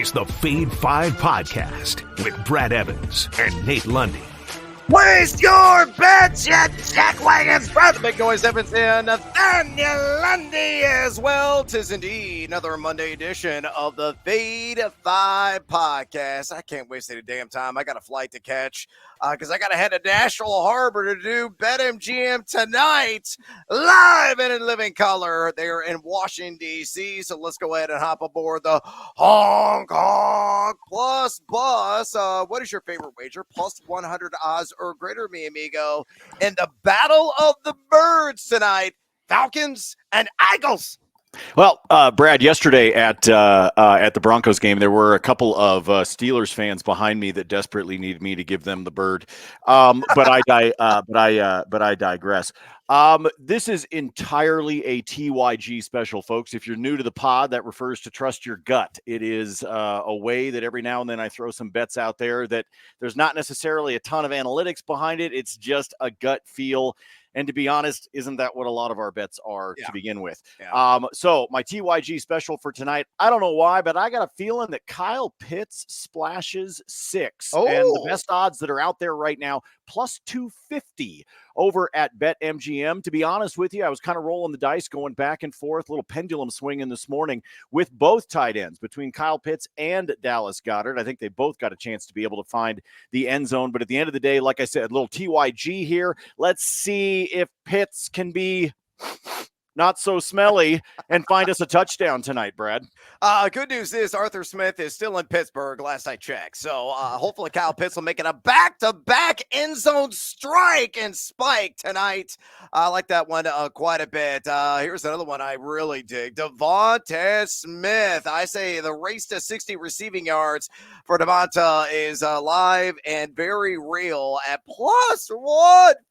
It's the Fade 5 Podcast with Brad Evans and Nate Lundy. Waste your bets, you jackwagons! Brad the Big Noise Evans and Nathaniel Lundy as well. 'Tis indeed another Monday edition of the Fade 5 Podcast. I can't waste any damn time. I got a flight to catch because I got to head to National Harbor to do BetMGM tonight, live and in living color. They're in Washington, D.C., so let's go ahead and hop aboard the Hong Kong Plus Bus. What is your favorite wager? Plus 100 odds or greater, mi amigo, in the Battle of the Birds tonight, Falcons and Eagles. Well, Brad, yesterday at the Broncos game, there were a couple of Steelers fans behind me that desperately needed me to give them the bird. But I digress. This is entirely a TYG special, folks. If you're new to the pod, that refers to trust your gut. It is a way that every now and then I throw some bets out there that there's not necessarily a ton of analytics behind it. It's just a gut feel. And to be honest, isn't that what a lot of our bets are to begin with? Yeah. So my TYG special for tonight, I don't know why, but I got a feeling that Kyle Pitts splashes 6. Oh. And the best odds that are out there right now, plus 250 over at BetMGM. To be honest with you, I was kind of rolling the dice, going back and forth, little pendulum swinging this morning with both tight ends between Kyle Pitts and Dallas Goedert. I think they both got a chance to be able to find the end zone. But at the end of the day, like I said, a little TYG here. Let's see if Pitts can be not so smelly and find us a touchdown tonight, Brad. Good news is Arthur Smith is still in Pittsburgh last I checked. So hopefully Kyle Pitts will make it a back-to-back end zone strike and spike tonight. I like that one quite a bit. Here's another one I really dig. Devonta Smith. I say the race to 60 receiving yards for Devonta is live and very real at plus 150.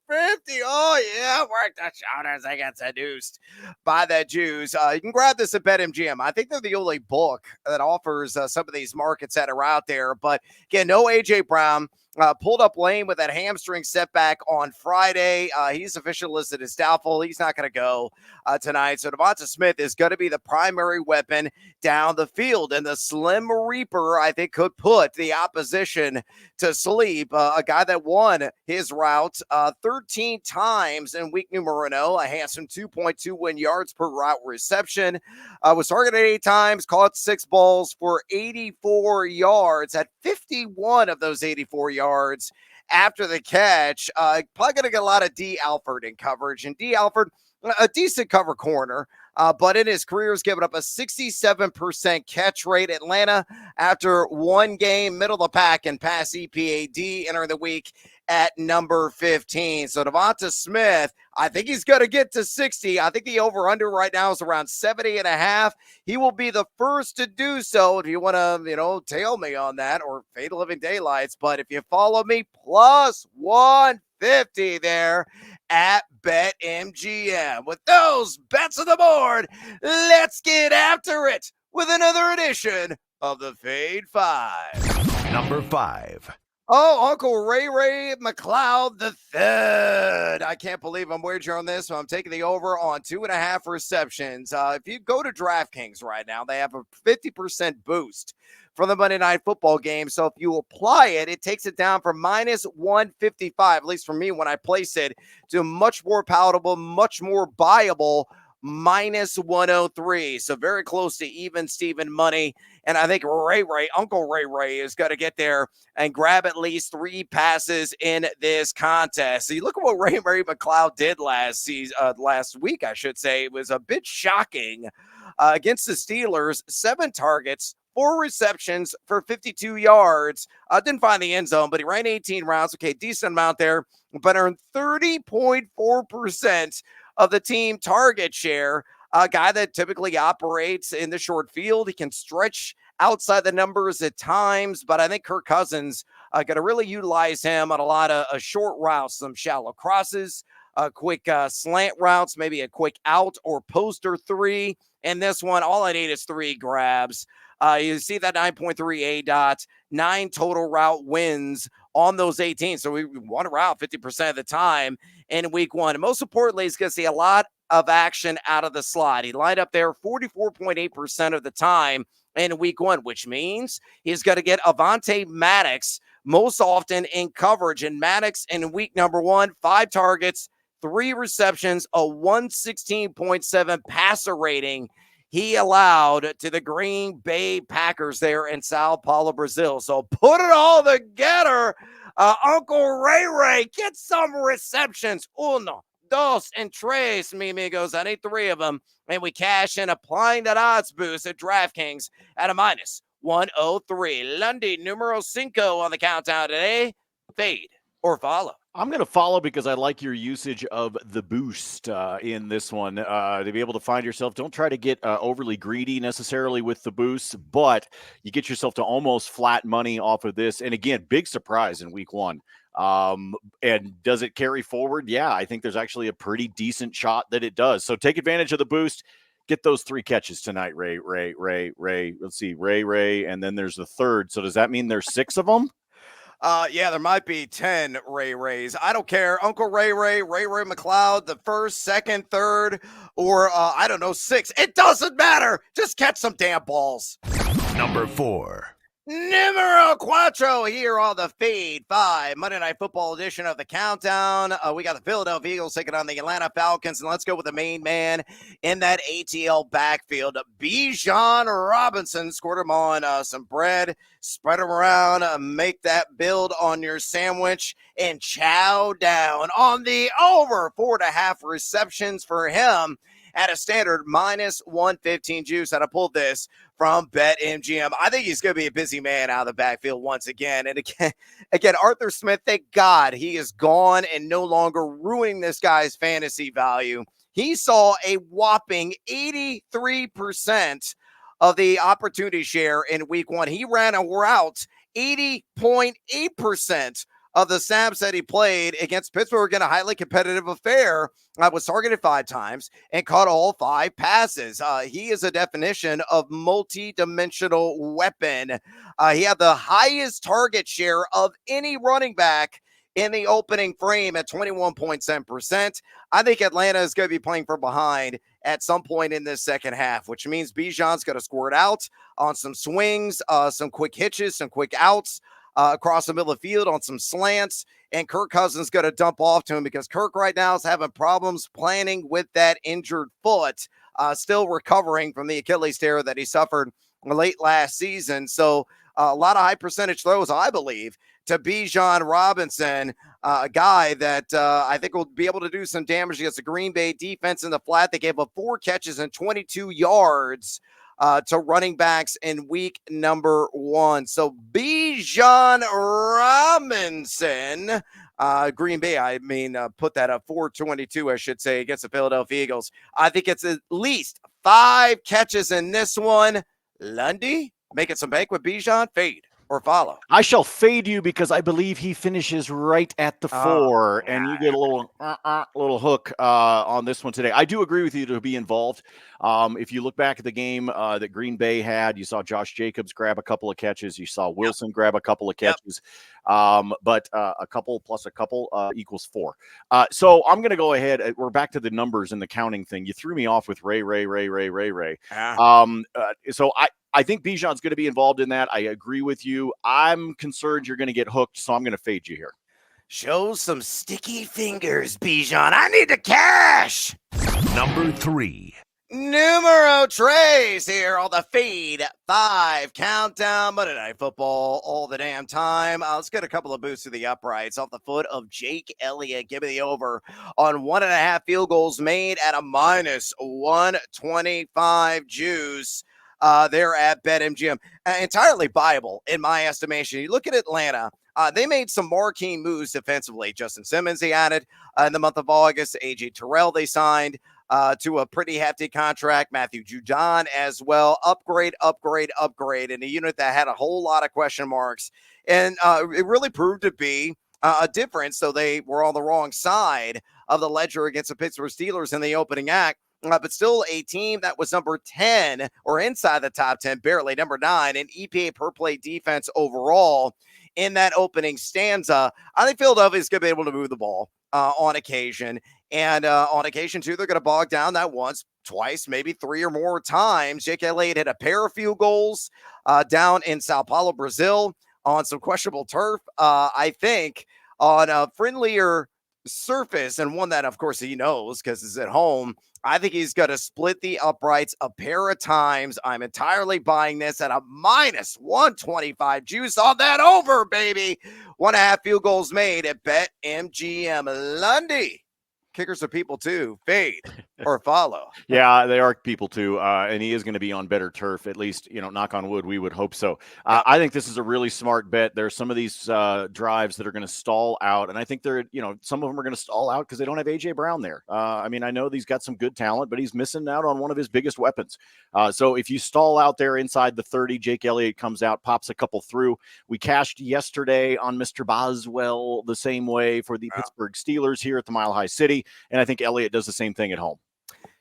Oh, yeah, work the shoulders. I got seduced by that juice. You can grab this at BetMGM. I think they're the only book that offers some of these markets that are out there. But again, no A.J. Brown. Pulled up lame with that hamstring setback on Friday. He's officially listed as doubtful. He's not going to go tonight. So Devonta Smith is going to be the primary weapon down the field. And the Slim Reaper, I think, could put the opposition to sleep. A guy that won his route 13 times in week numero uno, a handsome 2.21 yards per route reception. Was targeted 8 times, caught 6 balls for 84 yards. At 51 of those 84 yards after the catch. Probably going to get a lot of D. Alford in coverage. And D. Alford, a decent cover corner, but in his career has given up a 67% catch rate. Atlanta, after one game, middle of the pack in pass EPAD, entering the week at number 15. So Devonta Smith, I think he's going to get to 60. I think the over-under right now is around 70.5. He will be the first to do so. If you want to, tail me on that or fade living daylights. But if you follow me, plus 150 there at BetMGM. With those bets on the board, let's get after it with another edition of the Fade 5. Number 5. Oh, Uncle Ray-Ray McLoud III. I can't believe I'm wagering on this, so I'm taking the over on 2.5 receptions. If you go to DraftKings right now, they have a 50% boost for the Monday Night Football game. So if you apply it, it takes it down from minus 155, at least for me when I place it, to much more palatable, much more buyable minus 103. So very close to even Steven money. And I think Uncle Ray-Ray is going to get there and grab at least 3 passes in this contest. So you look at what Ray-Ray McLoud did last week, I should say. It was a bit shocking against the Steelers. 7 targets, 4 receptions for 52 yards. Didn't find the end zone, but he ran 18 rounds. Okay, decent amount there, but earned 30.4% of the team target share. A guy that typically operates in the short field. He can stretch outside the numbers at times, but I think Kirk Cousins going to really utilize him on a lot of short routes, some shallow crosses, quick slant routes, maybe a quick out or poster 3. And this one, all I need is 3 grabs. You see that 9.3 A-dot, 9 total route wins on those 18. So we won a route 50% of the time in week 1. And most importantly, he's going to see a lot of action out of the slot. He lined up there 44.8% of the time in week 1, which means he's going to get Avonte Maddox most often in coverage. And Maddox in week number 1, 5 targets, 3 receptions, a 116.7 passer rating he allowed to the Green Bay Packers there in Sao Paulo, Brazil. So put it all together. Uncle Ray-Ray, get some receptions. Uno, dos, and tres, mi amigos. I need 3 of them. And we cash in applying that odds boost at DraftKings at a minus 103. Lundy, numero 5 on the countdown today. Fade or follow. I'm going to follow because I like your usage of the boost in this one to be able to find yourself. Don't try to get overly greedy necessarily with the boost, but you get yourself to almost flat money off of this. And again, big surprise in week 1. And does it carry forward? Yeah, I think there's actually a pretty decent shot that it does. So take advantage of the boost. Get those 3 catches tonight, Ray. Let's see, Ray, and then there's the third. So does that mean there's 6 of them? Yeah, there might be 10 Ray-Rays. I don't care. Uncle Ray-Ray McLoud, the first, second, third, or I don't know, 6. It doesn't matter. Just catch some damn balls. Number 4. Numero 4 here on the Feed 5 Monday Night Football edition of the Countdown. We got the Philadelphia Eagles taking on the Atlanta Falcons, and let's go with the main man in that ATL backfield. Bijan Robinson scored him on some bread, spread him around, make that build on your sandwich, and chow down on the over 4.5 receptions for him at a standard minus 115 juice. And I pulled this from BetMGM. I think he's going to be a busy man out of the backfield once again. And again, Arthur Smith, thank God he is gone and no longer ruining this guy's fantasy value. He saw a whopping 83% of the opportunity share in week 1. He ran a route 80.8% of the snaps that he played against Pittsburgh in a highly competitive affair. Was targeted 5 times and caught all 5 passes. He is a definition of multi-dimensional weapon. He had the highest target share of any running back in the opening frame at 21.7%. I think Atlanta is going to be playing from behind at some point in this second half, which means Bijan's going to squirt out on some swings, some quick hitches, some quick outs, across the middle of the field on some slants, and Kirk Cousins going to dump off to him because Kirk right now is having problems planning with that injured foot, still recovering from the Achilles tear that he suffered late last season. So a lot of high percentage throws, I believe, to Bijan Robinson, a guy that I think will be able to do some damage against the Green Bay defense in the flat. They gave up 4 catches and 22 yards to running backs in week number 1. So Bijan Robinson, Green Bay, put that up 422, I should say, against the Philadelphia Eagles. I think it's at least 5 catches in this one. Lundy, making some bank with Bijan, fade or follow? I shall fade you because I believe he finishes right at the 4, and you get a little hook on this one today. I do agree with you to be involved. If you look back at the game that Green Bay had, you saw Josh Jacobs grab a couple of catches. You saw Wilson grab a couple of catches. But a couple plus a couple equals 4. So I'm going to go ahead. We're back to the numbers and the counting thing. You threw me off with Ray. So I think Bijan's going to be involved in that. I agree with you. I'm concerned you're going to get hooked, so I'm going to fade you here. Show some sticky fingers, Bijan. I need the cash. Number 3. Numero 3 here on the Feed 5 Countdown Monday Night Football all the damn time. Let's get a couple of boosts to the uprights off the foot of Jake Elliott. Give me the over on 1.5 field goals made at a minus 125 juice. They're at BetMGM. Entirely viable in my estimation. You look at Atlanta. They made some marquee moves defensively. Justin Simmons they added in the month of August. A.J. Terrell they signed to a pretty hefty contract. Matthew Judon as well. Upgrade. In a unit that had a whole lot of question marks. And it really proved to be a difference. So they were on the wrong side of the ledger against the Pittsburgh Steelers in the opening act. But still a team that was number 10 or inside the top 10, barely number 9 in EPA per play defense overall in that opening stanza. I think Philadelphia is going to be able to move the ball on occasion. And on occasion, too, they're going to bog down that once, twice, maybe 3 or more times. Jake Elliott hit a pair of field goals down in Sao Paulo, Brazil on some questionable turf. I think on a friendlier surface, and one that, of course, he knows because it's at home, I think he's going to split the uprights a pair of times. I'm entirely buying this at a minus 125 juice on that over, baby. 1.5 field goals made at BetMGM. Lundy. Kickers are people too. Fade or follow. Yeah, they are people too. And he is going to be on better turf, at least, knock on wood, we would hope so. I think this is a really smart bet. There's some of these drives that are going to stall out. And I think some of them are going to stall out because they don't have A.J. Brown there. I know he's got some good talent, but he's missing out on one of his biggest weapons. So if you stall out there inside the 30, Jake Elliott comes out, pops a couple through. We cashed yesterday on Mr. Boswell the same way for the Pittsburgh Steelers here at the Mile High City. And I think Elliott does the same thing at home.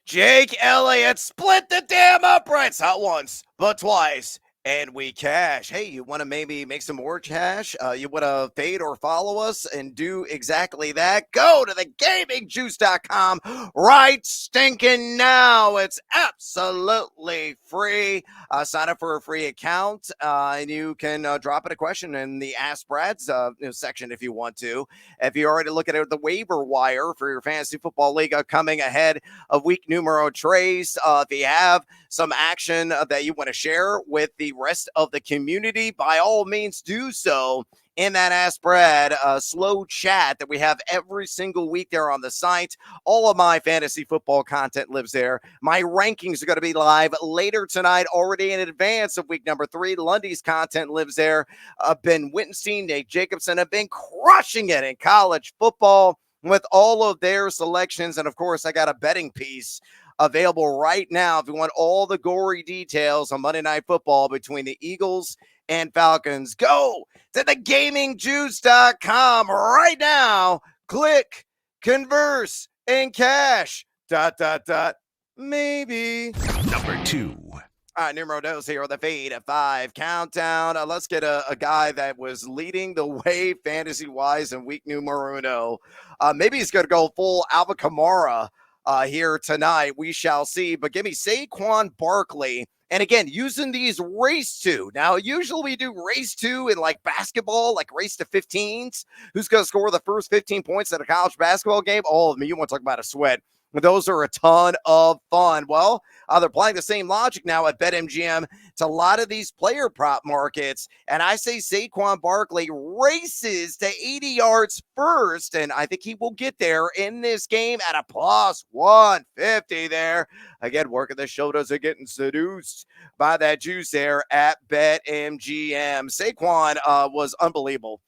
Jake Elliott split the damn uprights, not once, but twice. And we cash. Hey, you want to maybe make some more cash? You want to fade or follow us and do exactly that? Go to thegamingjuice.com right stinking now. It's absolutely free. Sign up for a free account, and you can drop it a question in the Ask Brad's section if you want to. If you already look at the waiver wire for your fantasy football league coming ahead of week numero tres, if you have some action that you want to share with the rest of the community, by all means do so in that Ask Brad slow chat that we have every single week there on the site. All of my fantasy football content lives there. My rankings are going to be live later tonight, already in advance of week number 3. Lundy's content lives there. Ben Wittenstein, Nate Jacobson have been crushing it in college football with all of their selections. And of course, I got a betting piece available right now if you want all the gory details on Monday Night Football between the Eagles and Falcons. Go to thegamingjuice.com right now. Click, converse, and cash. ... Maybe. Number 2. All right, numero dos here on the Fade at 5 countdown. Let's get a guy that was leading the way fantasy-wise in week numero uno. Maybe he's going to go full Alvin Kamara here tonight. We shall see. But give me Saquon Barkley. And again, using these race to. Now, usually we do race to in like basketball, like race to 15s. Who's going to score the first 15 points at a college basketball game? All of me. You want to talk about a sweat. Those are a ton of fun. Well, they're applying the same logic now at BetMGM to a lot of these player prop markets. And I say Saquon Barkley races to 80 yards first. And I think he will get there in this game at a plus 150 there. Again, working the shoulders are getting seduced by that juice there at BetMGM. Saquon was unbelievable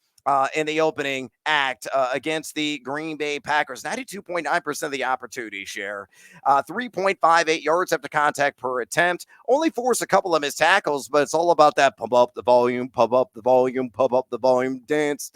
in the opening act against the Green Bay Packers. 92.9% of the opportunity share. 3.58 yards after contact per attempt. Only forced a couple of missed tackles, but it's all about that pump up the volume, pump up the volume, pump up the volume, dance.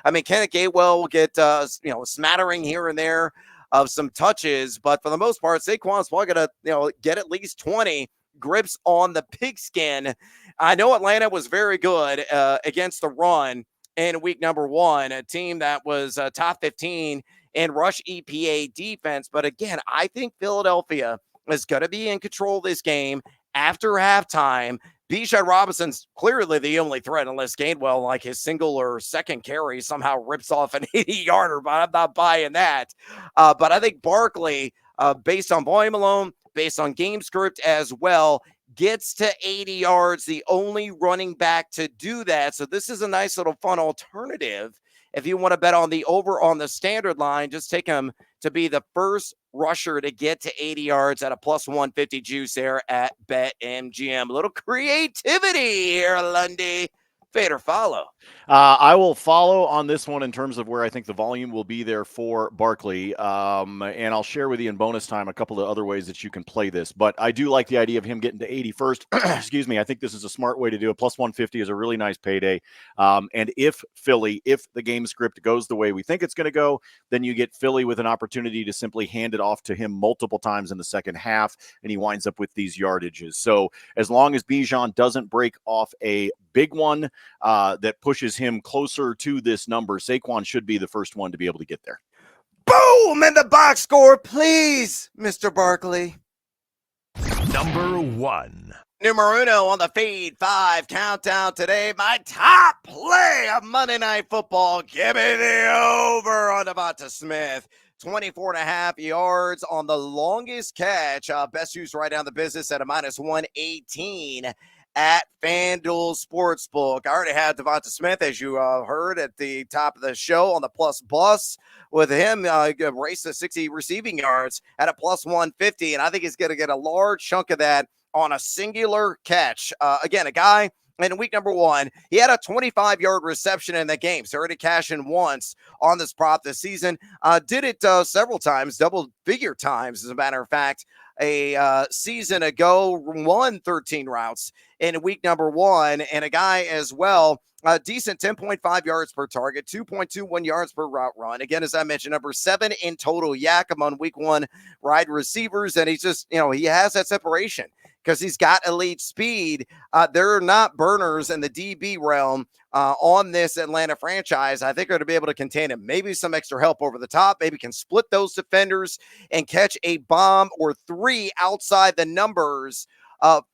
I mean, Kenneth Gainwell will get a smattering here and there of some touches, but for the most part, Saquon's probably going to get at least 20 grips on the pigskin. I know Atlanta was very good against the run in week number 1, a team that was top 15 in rush EPA defense. But again, I think Philadelphia is going to be in control of this game after halftime. Bijan Robinson's clearly the only threat unless Gainwell, like his single or second carry, somehow rips off an 80-yarder, but I'm not buying that. But I think Barkley, based on volume alone, based on game script as well, gets to 80 yards, the only running back to do that. So this is a nice little fun alternative. If you want to bet on the over on the standard line, just take him to be the first rusher to get to 80 yards at a plus 150 juice there at BetMGM. A little creativity here, Lundy. Fade or follow? I will follow on this one in terms of where I think the volume will be there for Barkley. And I'll share with you in bonus time a couple of other ways that you can play this. But I do like the idea of him getting to 80 first. Excuse me. I think this is a smart way to do it. Plus 150 is a really nice payday. And if the game script goes the way we think it's going to go, then you get Philly with an opportunity to simply hand it off to him multiple times in the second half, and he winds up with these yardages. So as long as Bijan doesn't break off a big one, that pushes him closer to this number. Saquon should be the first one to be able to get there. Boom! In the box score, please, Mr. Barkley. Number 1. Numero uno on the Feed 5 countdown today. My top play of Monday Night Football. Give me the over on Devonta Smith. 24.5 yards on the longest catch. Best juice right down the business at a -118 at FanDuel Sportsbook. I already had Devonta Smith, as you heard at the top of the show, on the plus with him race to 60 receiving yards at a +150. And I think he's going to get a large chunk of that on a singular catch. Again, a guy in week number 1, he had a 25-yard reception in the game. So already cashing once on this prop this season. Did it several times, double-figure times, as a matter of fact. A season ago, won 13 routes in week number 1. And a guy as well, a decent 10.5 yards per target, 2.21 yards per route run. Again, as I mentioned, number 7 in total yak among week 1 wide receivers. And he's just, he has that separation because he's got elite speed. There are not burners in the DB realm on this Atlanta franchise. I think they're going to be able to contain him. Maybe some extra help over the top. Maybe can split those defenders and catch a bomb or 3 outside the numbers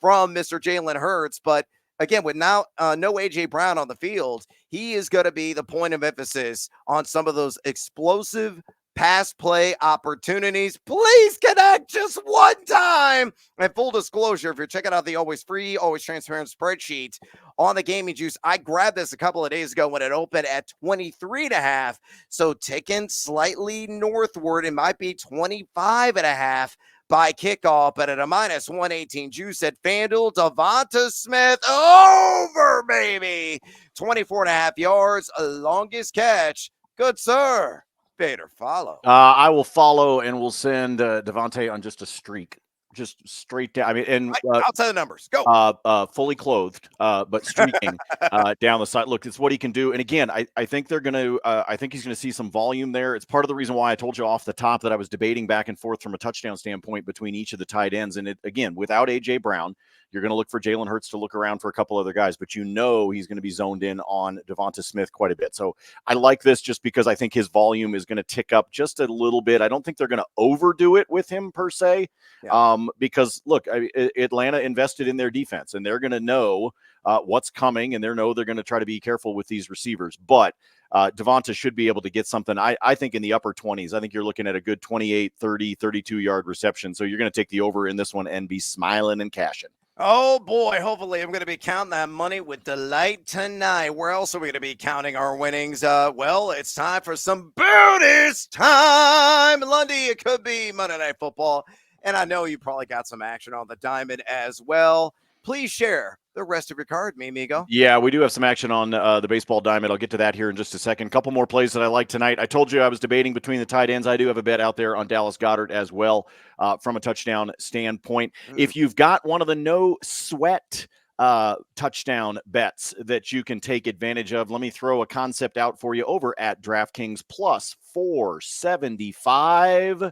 from Mr. Jalen Hurts. But again, with now no A.J. Brown on the field, he is going to be the point of emphasis on some of those explosive pass play opportunities. Please connect just one time. And full disclosure, if you're checking out the always free, always transparent spreadsheet on the Gaming Juice, I grabbed this a couple of days ago when it opened at 23.5. So ticking slightly northward, it might be 25.5 by kickoff, but at a -118 juice at FanDuel. Devonta Smith over, baby. 24.5 yards, longest catch. Good, sir. Better follow. I will follow, and we'll send Devontae on just a streak, just straight down. I mean, and outside the numbers, go. Fully clothed, but streaking down the side. Look, it's what he can do. And again, I think they're going to. I think he's going to see some volume there. It's part of the reason why I told you off the top that I was debating back and forth from a touchdown standpoint between each of the tight ends. And again, without A.J. Brown, you're going to look for Jalen Hurts to look around for a couple other guys, but he's going to be zoned in on Devonta Smith quite a bit. So I like this just because I think his volume is going to tick up just a little bit. I don't think they're going to overdo it with him per se, because look, Atlanta invested in their defense and they're going to know what's coming, and they're going to try to be careful with these receivers. But Devonta should be able to get something, I think, in the upper 20s. I think you're looking at a good 28, 30, 32-yard reception. So you're going to take the over in this one and be smiling and cashing. Oh, boy. Hopefully, I'm going to be counting that money with delight tonight. Where else are we going to be counting our winnings? Well, it's time for some bonus time. Lundy, it could be Monday Night Football. And I know you probably got some action on the diamond as well. Please share the rest of your card, mi amigo. Yeah, we do have some action on the baseball diamond. I'll get to that here in just a second. Couple more plays that I like tonight. I told you I was debating between the tight ends. I do have a bet out there on Dallas Goedert as well from a touchdown standpoint. If you've got one of the no sweat touchdown bets that you can take advantage of, let me throw a concept out for you over at DraftKings plus 475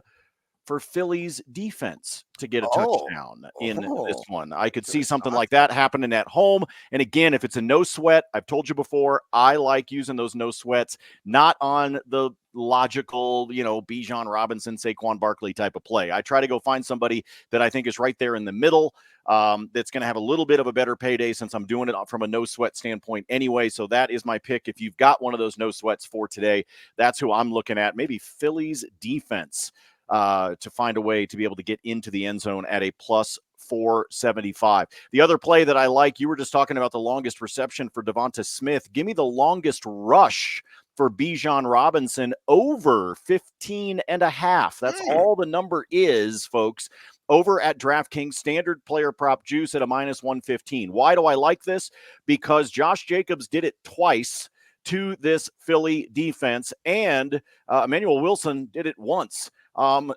for Philly's defense to get a touchdown in this one. I could see something like that happening at home. And again, if it's a no sweat, I've told you before, I like using those no sweats, not on the logical, Bijan Robinson, Saquon Barkley type of play. I try to go find somebody that I think is right there in the middle, that's going to have a little bit of a better payday since I'm doing it from a no sweat standpoint anyway. So that is my pick. If you've got one of those no sweats for today, that's who I'm looking at. Maybe Philly's defense to find a way to be able to get into the end zone at a plus 475. The other play that I like, you were just talking about the longest reception for Devonta Smith. Give me the longest rush for Bijan Robinson over 15.5. That's all the number is, folks. Over at DraftKings, standard player prop juice at a -115. Why do I like this? Because Josh Jacobs did it twice to this Philly defense, and Emmanuel Wilson did it once.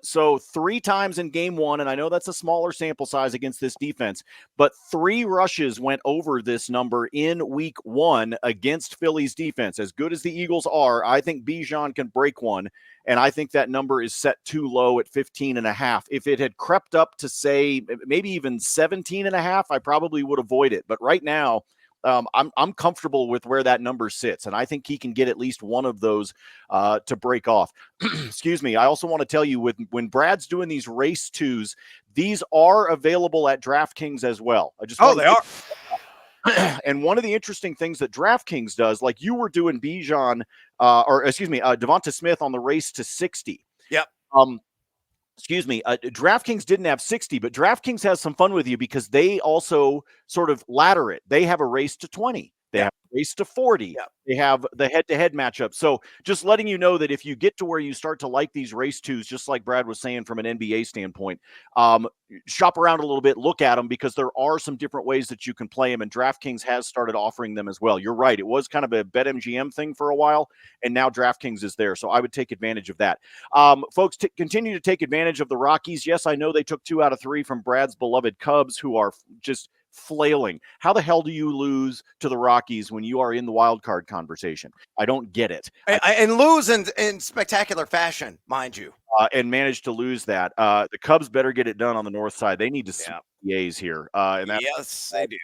So 3 times in game 1, and I know that's a smaller sample size against this defense, but 3 rushes went over this number in week 1 against Philly's defense. As good as the Eagles are, I think Bijan can break one, and I think that number is set too low at 15.5. If it had crept up to, say, maybe even 17.5, I probably would avoid it. But right now, I'm comfortable with where that number sits, and I think he can get at least one of those to break off. Excuse me. I also want to tell you, when Brad's doing these race twos, these are available at DraftKings as well. They are. And one of the interesting things that DraftKings does, like you were doing Bijan, Devonta Smith on the race to 60. Yep. DraftKings didn't have 60, but DraftKings has some fun with you because they also sort of ladder it. They have a race to 20. They have a race to 40. Yep. They have the head-to-head matchup. So just letting you know that if you get to where you start to like these race twos, just like Brad was saying from an NBA standpoint, shop around a little bit, look at them, because there are some different ways that you can play them, and DraftKings has started offering them as well. You're right. It was kind of a BetMGM thing for a while, and now DraftKings is there. So I would take advantage of that. Folks, continue to take advantage of the Rockies. Yes, I know they took 2 out of 3 from Brad's beloved Cubs, who are just flailing. How the hell do you lose to the Rockies when you are in the wild card conversation? I don't get it. And lose in spectacular fashion, mind you. And managed to lose that. The Cubs better get it done on the north side. They need to see the A's here. Yes, they do.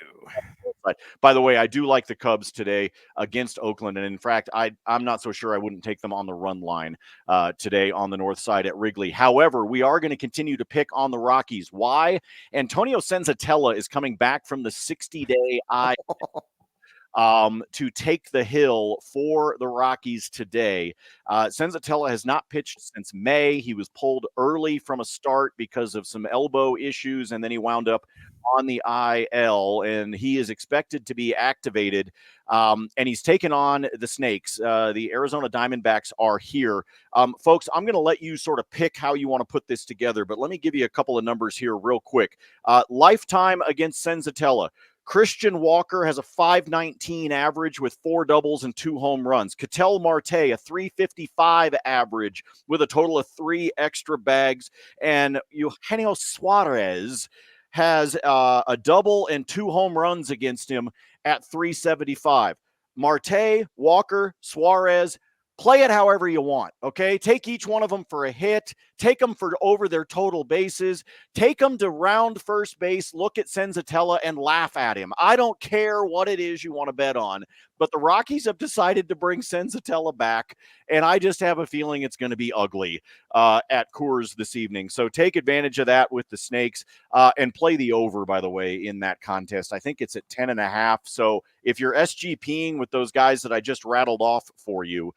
By the way, I do like the Cubs today against Oakland. And in fact, I'm not so sure I wouldn't take them on the run line today on the north side at Wrigley. However, we are going to continue to pick on the Rockies. Why? Antonio Senzatella is coming back from the 60-day to take the hill for the Rockies today. Senzatella has not pitched since May. He was pulled early from a start because of some elbow issues, and then he wound up on the IL, and he is expected to be activated. And he's taken on the Snakes. The Arizona Diamondbacks are here. Folks, I'm going to let you sort of pick how you want to put this together, but let me give you a couple of numbers here real quick. Lifetime against Senzatella. Christian Walker has a .519 average with 4 doubles and 2 home runs. Ketel Marte, a .355 average with a total of 3 extra bags. And Eugenio Suarez has a double and 2 home runs against him at .375. Marte, Walker, Suarez, play it however you want, okay? Take each one of them for a hit. Take them for over their total bases. Take them to round first base, look at Senzatella, and laugh at him. I don't care what it is you want to bet on, but the Rockies have decided to bring Senzatella back, and I just have a feeling it's going to be ugly at Coors this evening. So take advantage of that with the Snakes and play the over, by the way, in that contest. I think it's at 10.5. So if you're SGPing with those guys that I just rattled off for you,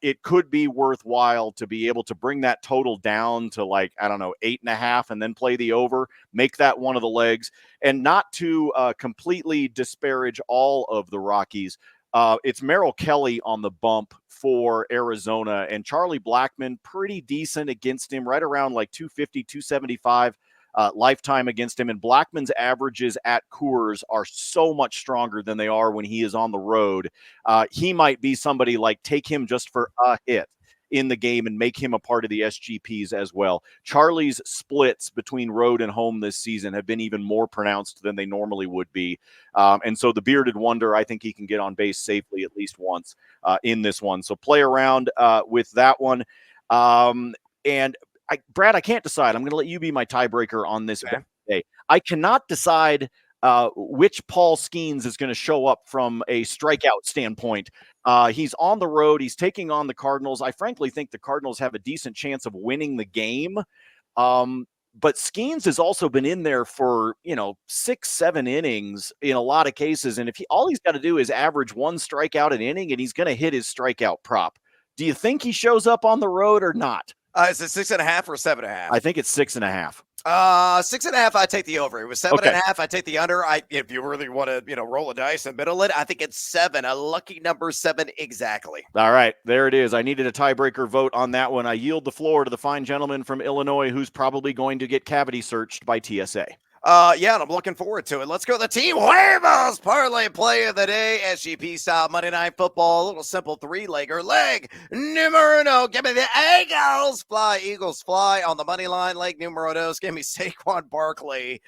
it could be worthwhile to be able to bring that total down to 8.5 and then play the over, make that one of the legs, and not to completely disparage all of the Rockies. It's Merrill Kelly on the bump for Arizona, and Charlie Blackmon, pretty decent against him, right around 250, 275 lifetime against him. And Blackmon's averages at Coors are so much stronger than they are when he is on the road. He might be somebody take him just for a hit in the game and make him a part of the SGPs as well. Charlie's splits between road and home this season have been even more pronounced than they normally would be. And so the bearded wonder, I think he can get on base safely at least once in this one. So play around with that one. Brad, I can't decide. I'm going to let you be my tiebreaker on this today. I cannot decide which Paul Skeens is going to show up from a strikeout standpoint. He's on the road. He's taking on the Cardinals. I frankly think the Cardinals have a decent chance of winning the game. But Skeens has also been in there for, 6-7 innings in a lot of cases. And if all he's got to do is average 1 strikeout an inning, and he's going to hit his strikeout prop. Do you think he shows up on the road or not? Is it 6.5 or 7.5? I think it's 6.5. 6.5. I take the over. It was 7.5. Okay. I take the under. If you really want to, roll a dice and middle it, I think it's 7. A lucky number 7 exactly. All right, there it is. I needed a tiebreaker vote on that one. I yield the floor to the fine gentleman from Illinois, who's probably going to get cavity searched by TSA. And I'm looking forward to it. Let's go to the Team Huevos parlay play of the day. SGP style Monday Night Football. A little simple 3-legger. Leg numero uno. Give me the Eagles fly. Eagles fly on the money line. Leg numero dos. Give me Saquon Barkley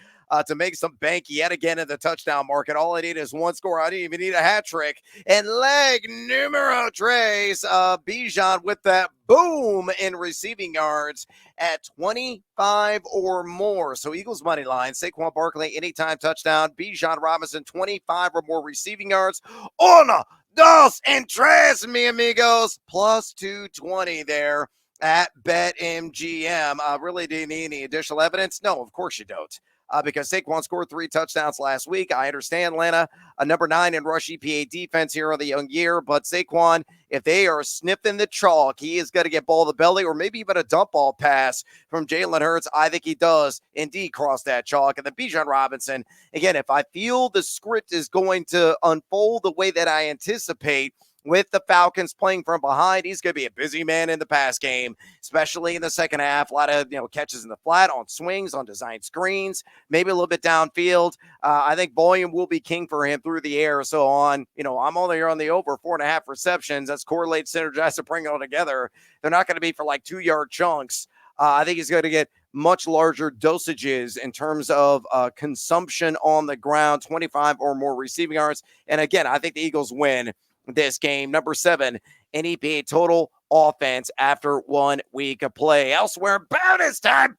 to make some bank yet again in the touchdown market. All I need is one score. I didn't even need a hat trick. And leg numero tres, Bijan with that boom in receiving yards at 25 or more. So Eagles money line, Saquon Barkley, anytime touchdown. Bijan Robinson, 25 or more receiving yards. Uno, dos, and tres, mi amigos. Plus 220 there at BetMGM. Really, do you need any additional evidence? No, of course you don't. Because Saquon scored 3 touchdowns last week. I understand Atlanta, a number 9 in rush EPA defense here on the young year. But Saquon, if they are sniffing the chalk, he is going to get ball to the belly or maybe even a dump ball pass from Jalen Hurts. I think he does indeed cross that chalk. And then Bijan Robinson, again, if I feel the script is going to unfold the way that I anticipate, with the Falcons playing from behind, he's going to be a busy man in the pass game, especially in the second half. A lot of catches in the flat, on swings, on design screens, maybe a little bit downfield. I think volume will be king for him through the air. So I'm only on the over 4.5 receptions. That's correlated, synergized to bring it all together. They're not going to be for like 2-yard chunks. I think he's going to get much larger dosages in terms of consumption on the ground, 25 or more receiving yards. And again, I think the Eagles win this game. Number 7, NEPA total offense after 1 week of play. Elsewhere, bonus time,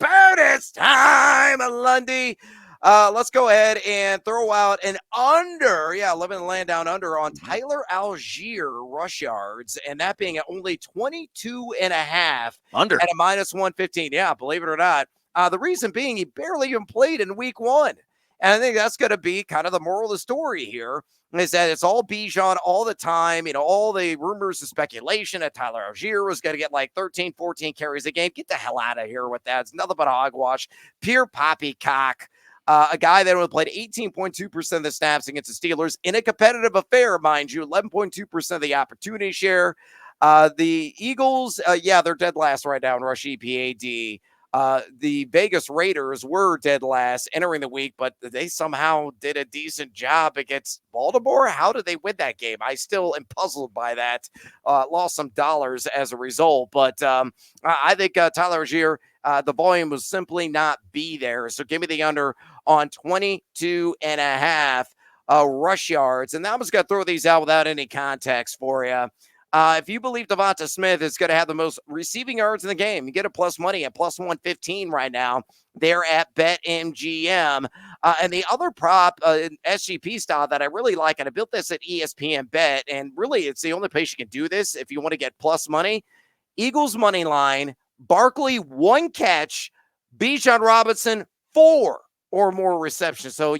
Lundy. Let's go ahead and throw out an under. Yeah, living the land down under on Tyler Algier rush yards, and that being at only 22.5 under at a -115. Yeah, believe it or not. The reason being he barely even played in week 1. And I think that's going to be kind of the moral of the story here, is that it's all Bijan all the time. All the rumors and speculation that Tyler Algier was going to get like 13, 14 carries a game. Get the hell out of here with that. It's nothing but hogwash. Pure poppycock. A guy that only played 18.2% of the snaps against the Steelers in a competitive affair, mind you, 11.2% of the opportunity share. The Eagles, they're dead last right now in rush EPAD. The Vegas Raiders were dead last entering the week, but they somehow did a decent job against Baltimore. How did they win that game? I still am puzzled by that. Lost some dollars as a result, but I think Tyler Algier, the volume will simply not be there. So give me the under on 22.5 rush yards. And I'm just going to throw these out without any context for you. If you believe Devonta Smith is going to have the most receiving yards in the game, you get a plus money at plus 115 right now. They're at BetMGM. And the other prop, SGP style that I really like, and I built this at ESPN Bet, and really it's the only place you can do this if you want to get plus money. Eagles money line, Barkley 1 catch, Bijan Robinson 4 or more receptions. So,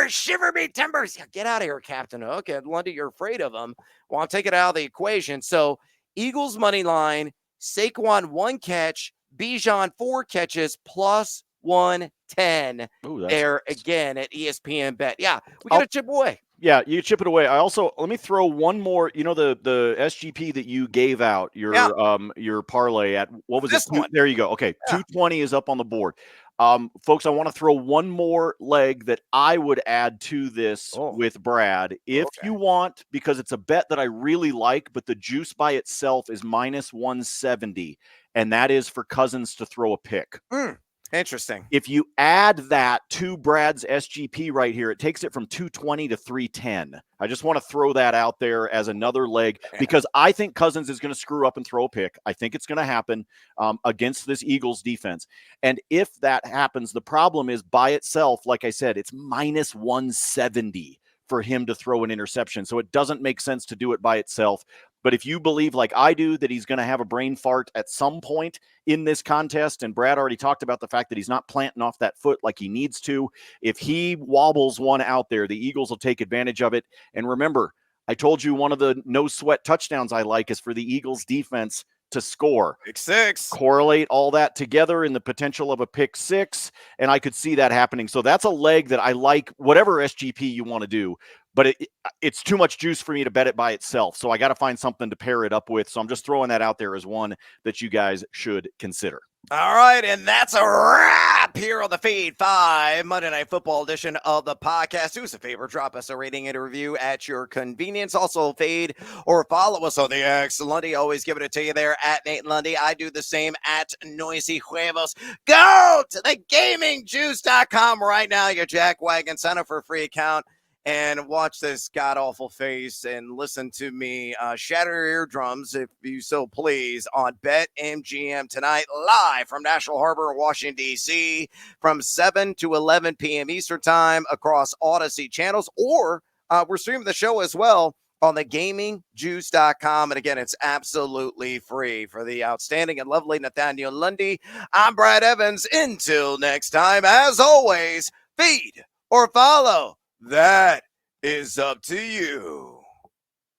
shiver me timbers. Yeah, get out of here, Captain. Okay, Lundy, you're afraid of him. Well, I'll take it out of the equation. So, Eagles money line, Saquon 1 catch, Bijan 4 catches, plus 110. Ooh, there again at ESPN Bet. Yeah, we got to chip away. Yeah, you chip it away. Let me throw one more. The SGP that you gave out, your parlay at, what was this it? One. There you go. Okay, 220 is up on the board. Folks, I want to throw one more leg that I would add to this with Brad. If you want, because it's a bet that I really like, but the juice by itself is -170, and that is for Cousins to throw a pick. Interesting. If you add that to Brad's SGP right here, it takes it from 220 to 310. I just want to throw that out there as another leg because I think Cousins is going to screw up and throw a pick. I think it's going to happen against this Eagles defense. And if that happens, the problem is by itself, like I said, it's -170 for him to throw an interception. So it doesn't make sense to do it by itself. But if you believe, like I do, that he's going to have a brain fart at some point in this contest, and Brad already talked about the fact that he's not planting off that foot like he needs to, if he wobbles one out there, the Eagles will take advantage of it. And remember, I told you one of the no-sweat touchdowns I like is for the Eagles defense to score. Pick 6. Correlate all that together in the potential of a pick 6, and I could see that happening. So that's a leg that I like, whatever SGP you want to do. But it's too much juice for me to bet it by itself. So I got to find something to pair it up with. So I'm just throwing that out there as one that you guys should consider. All right, and that's a wrap here on the Feed 5 Monday Night Football edition of the podcast. Do us a favor, drop us a rating and a review at your convenience. Also, fade or follow us on the X. Lundy, always giving it to you there at Nate Lundy. I do the same at Noisy Huevos. Go to the gamingjuice.com right now, your jackwagon. Sign up for a free account and watch this god-awful face and listen to me shatter your eardrums, if you so please, on BetMGM tonight, live from National Harbor in Washington, D.C., from 7 to 11 p.m. Eastern Time across Odyssey channels, or we're streaming the show as well on the gamingjuice.com. And again, it's absolutely free. For the outstanding and lovely Nathaniel Lundy, I'm Brad Evans. Until next time, as always, feed or follow. That is up to you.